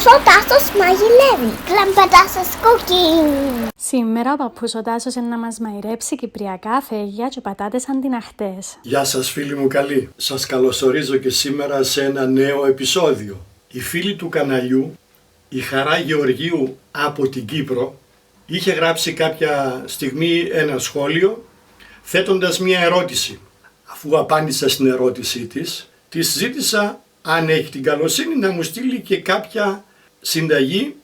παππούς ο Τάσος μαγειρεύει. Κλαμπατάσος cooking. Σήμερα ο παππούς ο Τάσος είναι να μας μαϊρέψει κυπριακά φέγγια και πατάτες αντιναχτές. Γεια σας φίλοι μου καλοί. Σας καλωσορίζω και σήμερα σε ένα νέο επεισόδιο. Η φίλη του καναλιού, η Χαρά Γεωργίου από την Κύπρο, είχε γράψει κάποια στιγμή ένα σχόλιο θέτοντας μια ερώτηση. Αφού απάντησα στην ερώτησή της ζήτησα αν έχει την καλοσύνη να μου στείλει και κάποια συνταγή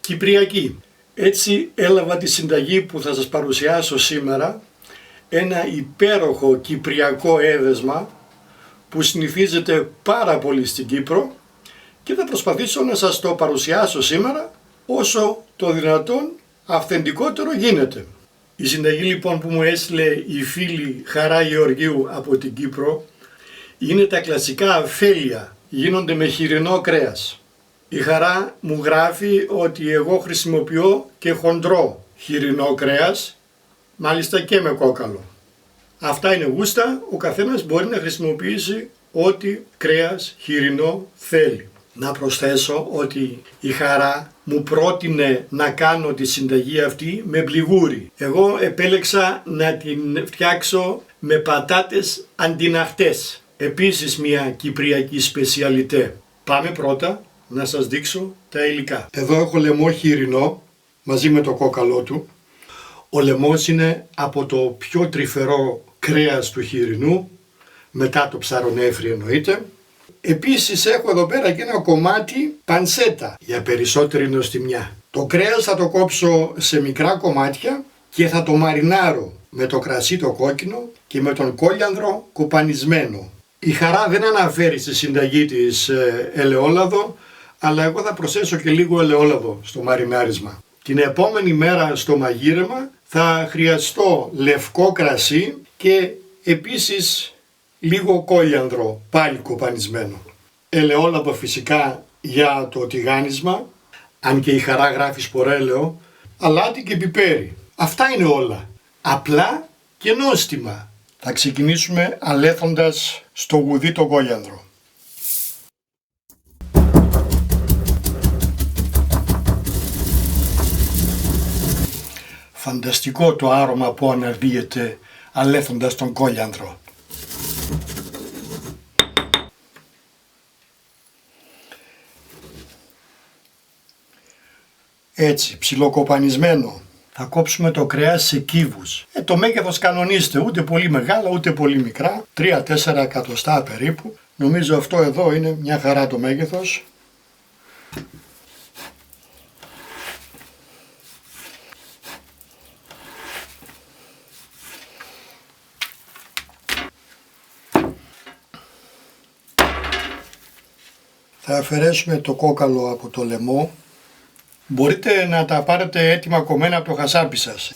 κυπριακή. Έτσι έλαβα τη συνταγή που θα σας παρουσιάσω σήμερα, ένα υπέροχο κυπριακό έδεσμα που συνηθίζεται πάρα πολύ στην Κύπρο και θα προσπαθήσω να σας το παρουσιάσω σήμερα όσο το δυνατόν αυθεντικότερο γίνεται. Η συνταγή λοιπόν που μου έστειλε η φίλη Χαρά Γεωργίου από την Κύπρο είναι τα κλασικά αφέλια, γίνονται με χοιρινό κρέας. Η Χαρά μου γράφει ότι εγώ χρησιμοποιώ και χοντρό χοιρινό κρέας, μάλιστα και με κόκαλο. Αυτά είναι γούστα, ο καθένας μπορεί να χρησιμοποιήσει ό,τι κρέας χοιρινό θέλει. Να προσθέσω ότι η Χαρά μου πρότεινε να κάνω τη συνταγή αυτή με μπλιγούρι. Εγώ επέλεξα να την φτιάξω με πατάτες αντιναχτές. Επίσης μια κυπριακή σπεσιαλιτέ. Πάμε πρώτα να σας δείξω τα υλικά. Εδώ έχω λαιμό χοιρινό μαζί με το κόκαλό του. Ο λαιμός είναι από το πιο τρυφερό κρέας του χοιρινού, μετά το ψαρονέφρι εννοείται. Επίσης έχω εδώ πέρα και ένα κομμάτι πανσέτα για περισσότερη νοστιμιά. Το κρέας θα το κόψω σε μικρά κομμάτια και θα το μαρινάρω με το κρασί το κόκκινο και με τον κόλιανδρο κοπανισμένο. Η Χαρά δεν αναφέρει στη συνταγή της ελαιόλαδο, αλλά εγώ θα προσθέσω και λίγο ελαιόλαδο στο μαρινάρισμα. Την επόμενη μέρα στο μαγείρεμα θα χρειαστώ λευκό κρασί και επίσης λίγο κόλιανδρο πάλι κοπανισμένο. Ελαιόλαδο φυσικά για το τηγάνισμα, αν και η Χαρά γράφει σπορέλαιο, αλάτι και πιπέρι. Αυτά είναι όλα. Απλά και νόστιμα. Θα ξεκινήσουμε αλέθοντας στο γουδί το κόλιανδρο. Φανταστικό το άρωμα που αναδύεται αλέθοντας τον κόλιανδρο. Έτσι, ψιλοκοπανισμένο. Θα κόψουμε το κρέας σε κύβους. Το μέγεθος κανονίστε, ούτε πολύ μεγάλα ούτε πολύ μικρά, 3-4 εκατοστά περίπου. Νομίζω αυτό εδώ είναι μια χαρά το μέγεθος. Θα αφαιρέσουμε το κόκαλο από το λαιμό. Μπορείτε να τα πάρετε έτοιμα κομμένα από το χασάπι σας.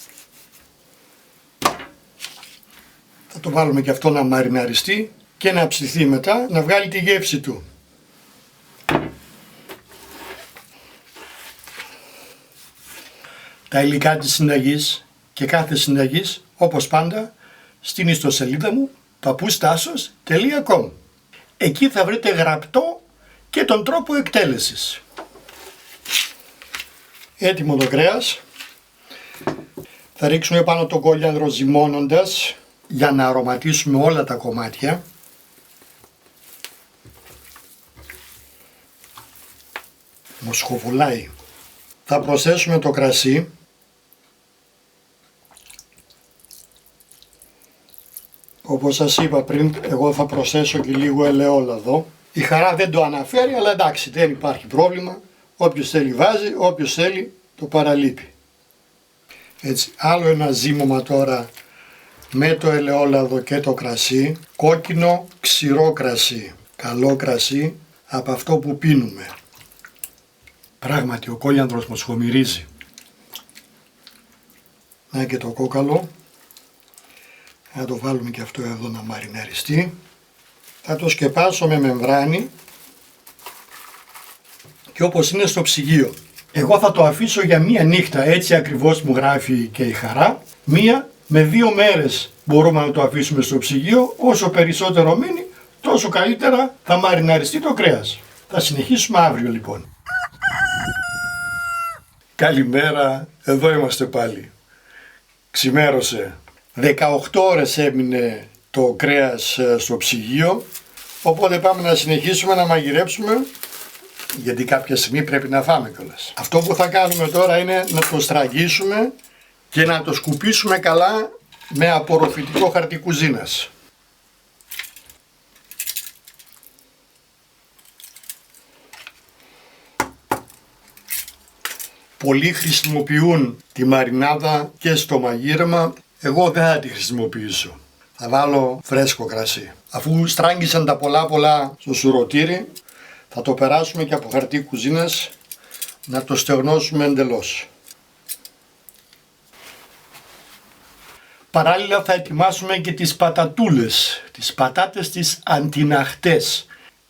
Θα το βάλουμε και αυτό να μαριναριστεί και να ψηθεί μετά, να βγάλει τη γεύση του. Τα υλικά της συνταγής και κάθε συνταγής, όπως πάντα, στην ιστοσελίδα μου papoustassos.com. Εκεί θα βρείτε γραπτό και τον τρόπο εκτέλεσης. Έτοιμο το κρέας. Θα ρίξουμε πάνω το κόλιανδρο ζυμώνοντας για να αρωματίσουμε όλα τα κομμάτια. Μοσχοβουλάει. Θα προσθέσουμε το κρασί. Όπως σας είπα πριν, εγώ θα προσθέσω και λίγο ελαιόλαδο. Η Χαρά δεν το αναφέρει, αλλά εντάξει, δεν υπάρχει πρόβλημα. Όποιος θέλει βάζει, όποιος θέλει το παραλείπει. Έτσι, άλλο ένα ζύμωμα τώρα με το ελαιόλαδο και το κρασί. Κόκκινο ξηρό κρασί. Καλό κρασί από αυτό που πίνουμε. Πράγματι ο κόλιανδρος μας χομυρίζει. Να και το κόκαλο. Θα το βάλουμε και αυτό εδώ να μαριναριστεί. Θα το σκεπάσω με μεμβράνη και όπως είναι στο ψυγείο. Εγώ θα το αφήσω για μία νύχτα, έτσι ακριβώς μου γράφει και η Χαρά. 1 με 2 μέρες μπορούμε να το αφήσουμε στο ψυγείο. Όσο περισσότερο μείνει, τόσο καλύτερα θα μαριναριστεί το κρέας. Θα συνεχίσουμε αύριο λοιπόν. Καλημέρα, εδώ είμαστε πάλι. Ξημέρωσε. 18 ώρες έμεινε το κρέας στο ψυγείο, οπότε πάμε να συνεχίσουμε να μαγειρέψουμε, γιατί κάποια στιγμή πρέπει να φάμε κιόλας. Αυτό που θα κάνουμε τώρα είναι να το στραγγίσουμε και να το σκουπίσουμε καλά με απορροφητικό χαρτί κουζίνας. Πολλοί χρησιμοποιούν τη μαρινάδα και στο μαγείρεμα. Εγώ δεν θα τη χρησιμοποιήσω. Θα βάλω φρέσκο κρασί. Αφού στράγγισαν τα πολλά στο σουρωτήρι, θα το περάσουμε και από χαρτί κουζίνας να το στεγνώσουμε εντελώς. Παράλληλα θα ετοιμάσουμε και τις πατατούλες, τις πατάτες τις αντιναχτές.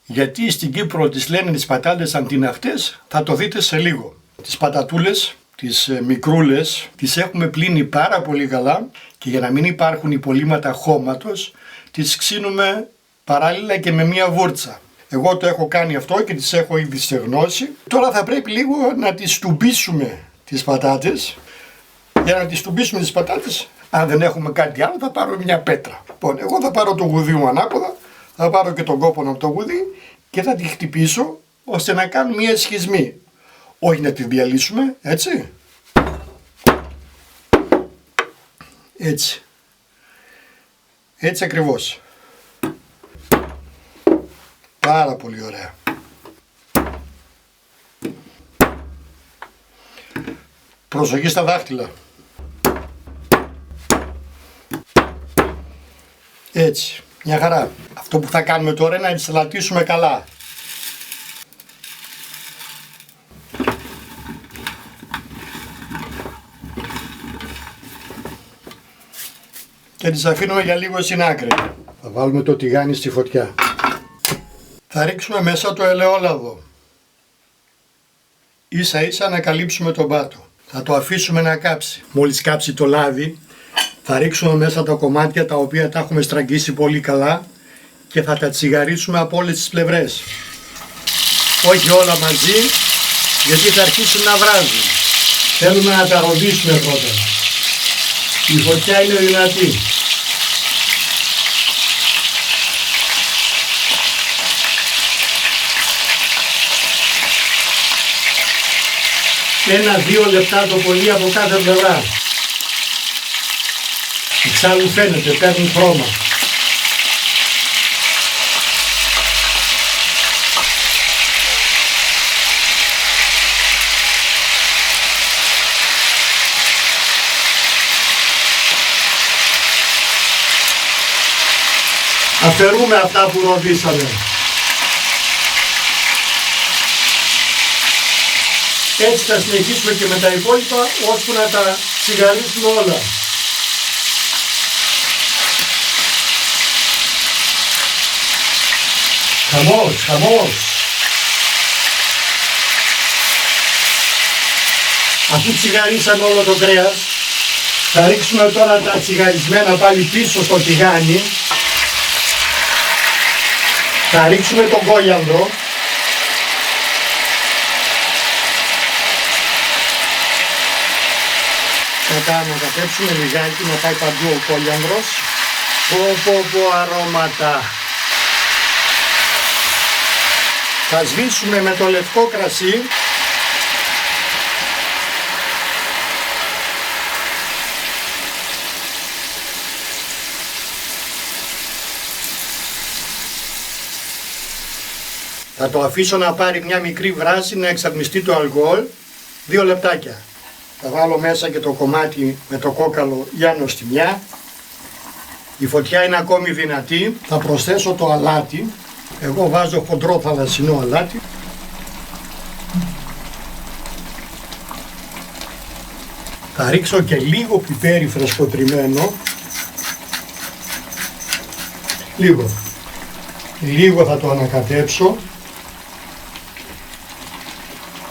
Γιατί στην Κύπρο τις λένε τις πατάτες αντιναχτές, θα το δείτε σε λίγο. Τις πατατούλες, τις μικρούλες, τις έχουμε πλύνει πάρα πολύ καλά και για να μην υπάρχουν υπολείμματα χώματος, τις ξύνουμε παράλληλα και με μία βούρτσα. Εγώ το έχω κάνει αυτό και τις έχω ήδη στεγνώσει. Τώρα θα πρέπει λίγο να τις στουμπίσουμε τις πατάτες. Για να τις στουμπίσουμε τις πατάτες, αν δεν έχουμε κάτι άλλο, θα πάρω μια πέτρα. Λοιπόν, εγώ θα πάρω το γουδί μου ανάποδα, θα πάρω και τον κόπονο από το γουδί και θα τη χτυπήσω ώστε να κάνουν μια σχισμή. Όχι να τη διαλύσουμε, έτσι. Έτσι. Έτσι ακριβώς. Πάρα πολύ ωραία. Προσοχή στα δάχτυλα. Έτσι, μια χαρά. Αυτό που θα κάνουμε τώρα είναι να τις λατήσουμε καλά. Και τις αφήνουμε για λίγο στην άκρη. Θα βάλουμε το τηγάνι στη φωτιά. Θα ρίξουμε μέσα το ελαιόλαδο. Ίσα ίσα να καλύψουμε τον πάτο. Θα το αφήσουμε να κάψει. Μόλις κάψει το λάδι, θα ρίξουμε μέσα τα κομμάτια τα οποία τα έχουμε στραγγίσει πολύ καλά και θα τα τσιγαρίσουμε από όλες τις πλευρές. Όχι όλα μαζί, γιατί θα αρχίσουν να βράζουν. Θέλουμε να τα ροδίσουμε πρώτα. Η φωτιά είναι δυνατή. Ένα-δύο λεπτά το πολύ από κάθε πλευρά. Εξάλλου φαίνεται, παίρνουν χρώμα. Αφαιρούμε αυτά που ροδίσαμε. Έτσι θα συνεχίσουμε και με τα υπόλοιπα ώσπου να τα τσιγαρίσουμε όλα. Χαμός, χαμός. Αφού τσιγαρίσαμε όλο το κρέας, θα ρίξουμε τώρα τα τσιγαρισμένα πάλι πίσω στο τηγάνι. Θα ρίξουμε τον κόλιανδρο. Θα τα ανακατέψουμε λιγάκι να πάει παντού ο κόλιανδρος. Πω αρώματα. Θα σβήσουμε με το λευκό κρασί. Θα το αφήσω να πάρει μια μικρή βράση, να εξατμιστεί το αλκοόλ, 2 λεπτάκια. Θα βάλω μέσα και το κομμάτι με το κόκαλο για νοστιμιά. Η φωτιά είναι ακόμη δυνατή. Θα προσθέσω το αλάτι. Εγώ βάζω χοντρό θαλασσινό αλάτι. Θα ρίξω και λίγο πιπέρι φρεσκοτριμμένο. Λίγο θα το ανακατέψω.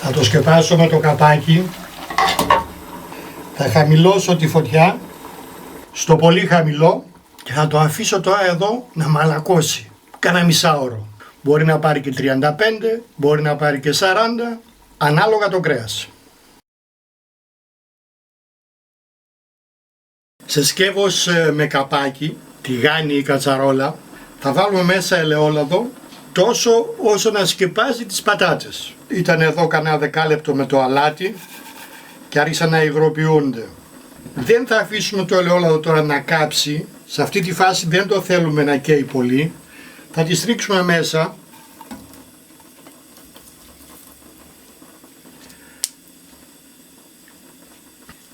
Θα το σκεπάσω με το καπάκι. Θα χαμηλώσω τη φωτιά στο πολύ χαμηλό και θα το αφήσω τώρα εδώ να μαλακώσει. Κάνα μισάωρο. Μπορεί να πάρει και 35, μπορεί να πάρει και 40, ανάλογα το κρέας. Σε σκεύος με καπάκι, τηγάνι ή κατσαρόλα, θα βάλουμε μέσα ελαιόλαδο τόσο όσο να σκεπάζει τις πατάτες. Ήταν εδώ κανένα δεκάλεπτο με το αλάτι και άρχισαν να υγροποιούνται. Δεν θα αφήσουμε το ελαιόλαδο τώρα να κάψει, σε αυτή τη φάση δεν το θέλουμε να καίει πολύ. Θα τις ρίξουμε μέσα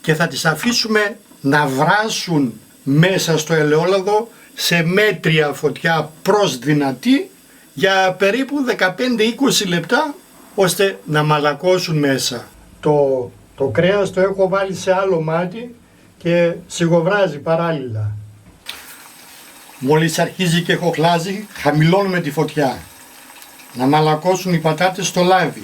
και θα τις αφήσουμε να βράσουν μέσα στο ελαιόλαδο σε μέτρια φωτιά προς δυνατή για περίπου 15-20 λεπτά, ώστε να μαλακώσουν μέσα. Το κρέας το έχω βάλει σε άλλο μάτι και σιγοβράζει παράλληλα. Μόλις αρχίζει και χοχλάζει, χαμηλώνουμε τη φωτιά. Να μαλακώσουν οι πατάτες στο λάδι.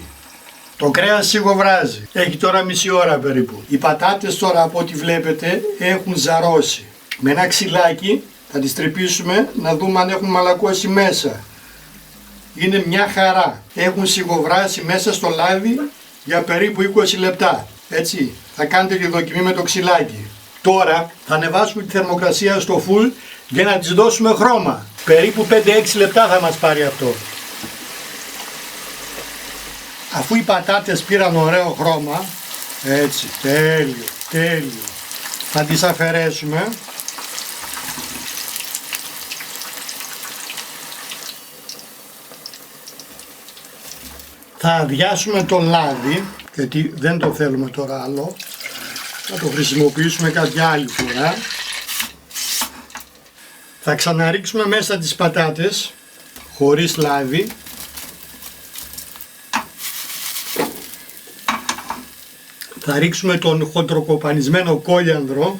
Το κρέας σιγοβράζει. Έχει τώρα μισή ώρα περίπου. Οι πατάτες τώρα, από ό,τι βλέπετε, έχουν ζαρώσει. Με ένα ξυλάκι θα τις τρυπήσουμε να δούμε αν έχουν μαλακώσει μέσα. Είναι μια χαρά. Έχουν σιγοβράσει μέσα στο λάδι για περίπου 20 λεπτά. Έτσι, θα κάνετε τη δοκιμή με το ξυλάκι. Τώρα θα ανεβάσουμε τη θερμοκρασία στο full για να τις δώσουμε χρώμα. Περίπου 5-6 λεπτά θα μας πάρει αυτό. Αφού οι πατάτες πήραν ωραίο χρώμα, έτσι, τέλειο, θα τις αφαιρέσουμε. Θα αδειάσουμε το λάδι, γιατί δεν το θέλουμε τώρα άλλο. Θα το χρησιμοποιήσουμε κάποια άλλη φορά. Θα ξαναρίξουμε μέσα τις πατάτες, χωρίς λάδι. Θα ρίξουμε τον χοντροκοπανισμένο κόλιανδρο.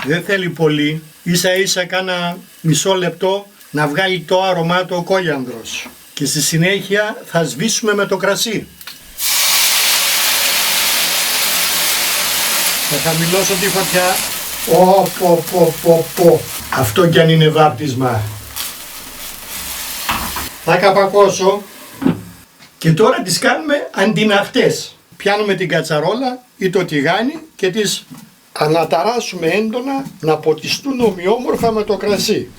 Δεν θέλει πολύ, ίσα ίσα κάνα μισό λεπτό να βγάλει το άρωμά του ο κόλιανδρος. Και στη συνέχεια θα σβήσουμε με το κρασί. Θα χαμηλώσω τη φωτιά. Αυτό κι αν είναι βάπτισμα. Θα καπακώσω και τώρα τις κάνουμε αντιναχτές. Πιάνουμε την κατσαρόλα ή το τηγάνι και τις αναταράσουμε έντονα να ποτιστούν ομοιόμορφα με το κρασί.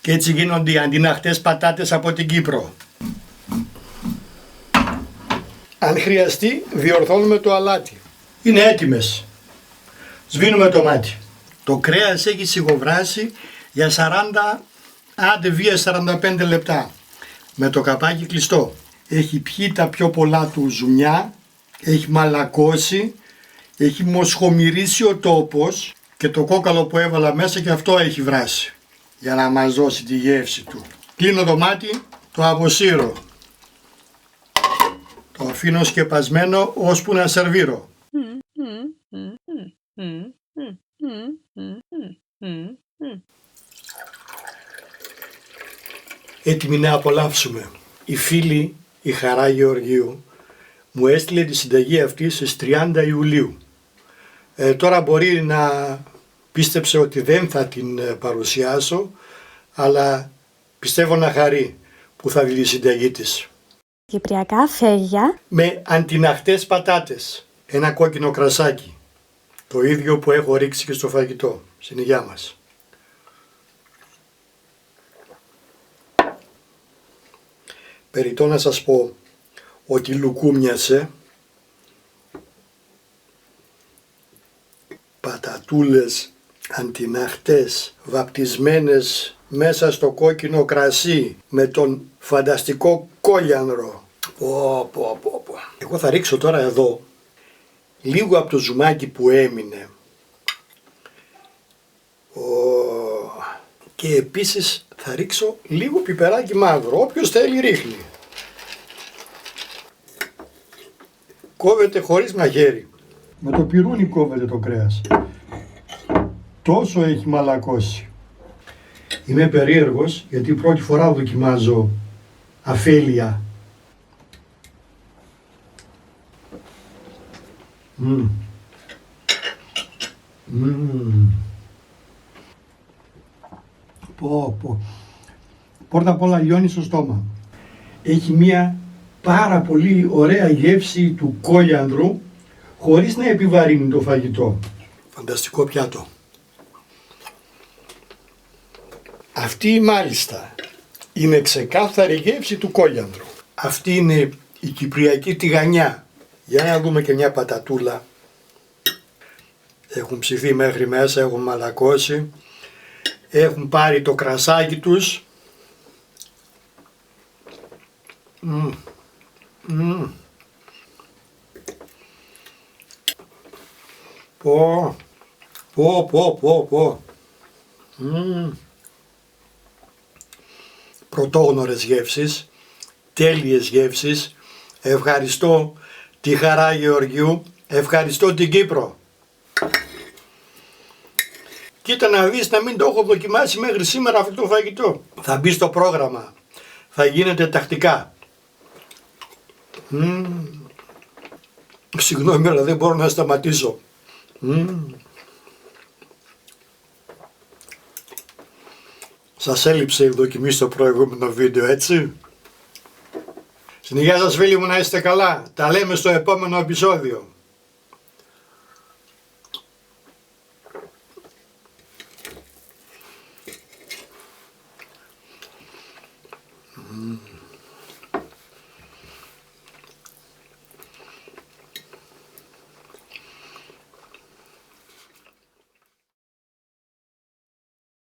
Και έτσι γίνονται οι αντιναχτές πατάτες από την Κύπρο. Αν χρειαστεί διορθώνουμε το αλάτι. Είναι έτοιμες. Σβήνουμε το μάτι. Το κρέας έχει σιγοβράσει για 40, άντε βία 45 λεπτά. Με το καπάκι κλειστό. Έχει πιει τα πιο πολλά του ζουμιά, έχει μαλακώσει, έχει μοσχομυρίσει ο τόπος και το κόκαλο που έβαλα μέσα και αυτό έχει βράσει. Για να μας δώσει τη γεύση του. Κλείνω το μάτι, το αποσύρω. Το αφήνω σκεπασμένο ώσπου να σερβίρω. Έτοιμοι να απολαύσουμε. Η φίλη, η Χαρά Γεωργίου, μου έστειλε τη συνταγή αυτή στις 30 Ιουλίου. Τώρα μπορεί να πίστεψε ότι δεν θα την παρουσιάσω, αλλά πιστεύω να χαρεί που θα δει τη συνταγή της. Κυπριακά φέγγια Με αντιναχτές πατάτες, ένα κόκκινο κρασάκι, το ίδιο που έχω ρίξει και στο φαγητό, στην υγειά μας. Περιττό να σας πω ότι λουκούμιασε, πατατούλες αντιναχτές βαπτισμένες μέσα στο κόκκινο κρασί με τον φανταστικό κόλιανδρο. Εγώ θα ρίξω τώρα εδώ λίγο από το ζουμάκι που έμεινε. Και επίσης θα ρίξω λίγο πιπεράκι μαύρο, όποιος θέλει ρίχνει. Κόβεται χωρίς μαχαίρι. Με το πυρούνι κόβεται το κρέας. Τόσο έχει μαλακώσει. Είμαι περίεργος γιατί πρώτη φορά δοκιμάζω αφέλεια. Πρώτα απ' όλα λιώνει στο στόμα. Έχει μία πάρα πολύ ωραία γεύση του κόλιανδρου χωρίς να επιβαρύνει το φαγητό. Φανταστικό πιάτο. Αυτή μάλιστα είναι ξεκάθαρη γεύση του κόλιανδρου. Αυτή είναι η κυπριακή τηγανιά. Για να δούμε και μια πατατούλα. Έχουν ψηθεί μέχρι μέσα, έχουν μαλακώσει. Έχουν πάρει το κρασάκι τους. Πω. Πρωτόγνωρες γεύσεις, τέλειες γεύσεις. Ευχαριστώ τη Χαρά Γεωργιού, ευχαριστώ την Κύπρο. Κοίτα να δεις, να μην το έχω δοκιμάσει μέχρι σήμερα αυτό το φαγητό. Θα μπει στο πρόγραμμα, θα γίνεται τακτικά. Συγγνώμη, αλλά δεν μπορώ να σταματήσω. Σας έλειψε η δοκιμή στο προηγούμενο βίντεο, έτσι. Στην υγεία σας φίλοι μου, να είστε καλά. Τα λέμε στο επόμενο επεισόδιο.